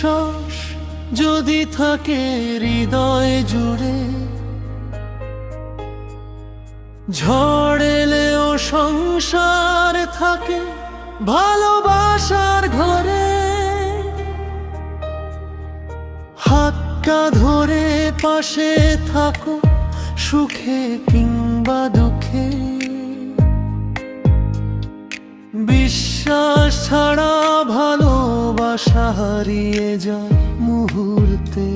বিশ্বাস যদি থাকে হৃদয় জুড়ে, ঝড় এলেও সংসার থাকে ভালোবাসার ঘরে। হাতটা ধরে পাশে থাকো সুখে কিংবা দুঃখে। বিশ্বাস ছাড়া ভালোবাসা হারিয়ে যায় মুহূর্তে।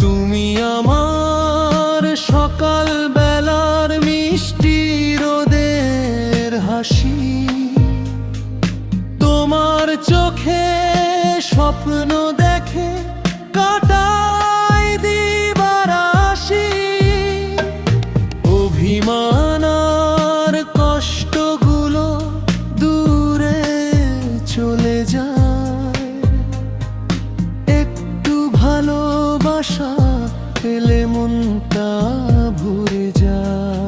তুমি আমার সকাল বেলার মিষ্টি রোদের হাসি, তোমার চোখে স্বপ্ন দেখে কাটাই দিবারাশি। অভিমান আর কষ্টগুলো দূরে চলে যায়, একটু ভালোবাসা পেলে মনটা ভরে যায়।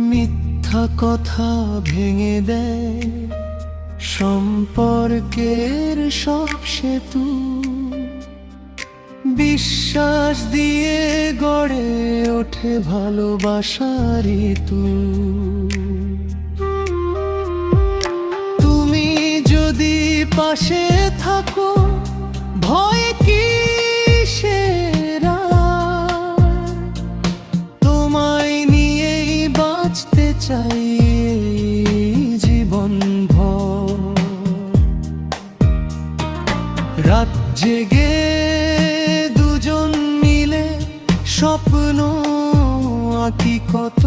মিথ্যা কথা ভেঙে দেয় সম্পর্কের সব সেতু। বিশ্বাস দিয়ে গড়ে ওঠে ভালোবাসার ঋতু। তুমি যদি পাশে থাকো ভয় কিসের আর, তোমায় নিয়েই বাঁচতে চাই জীবন ভর। রাত জেগে দুজন মিলে স্বপ্ন আঁকি কত,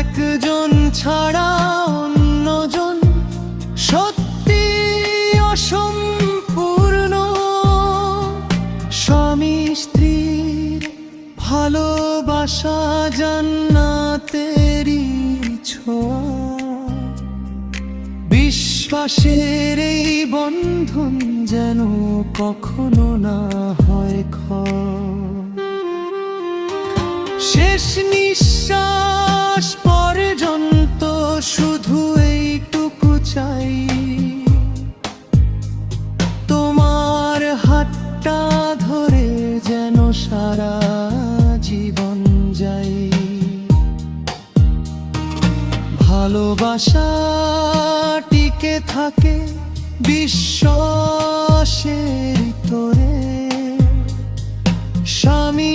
একজন ছাড়া অন্যজন সত্যি অসম্পূর্ণ। স্বামী স্ত্রীর ভালোবাসা জান্নাতেরই ছোঁয়া। বিশ্বাসের এই বন্ধন যেন কখনো না হয় ক্ষয়। শেষ নিঃশ্বাস পর্যন্ত শুধু এইটুকু চাই, তোমার হাতটা ধরে যেন সারা জীবন যাই। ভালোবাসা টিকে থাকে বিশ্বাসের তোরে। স্বামী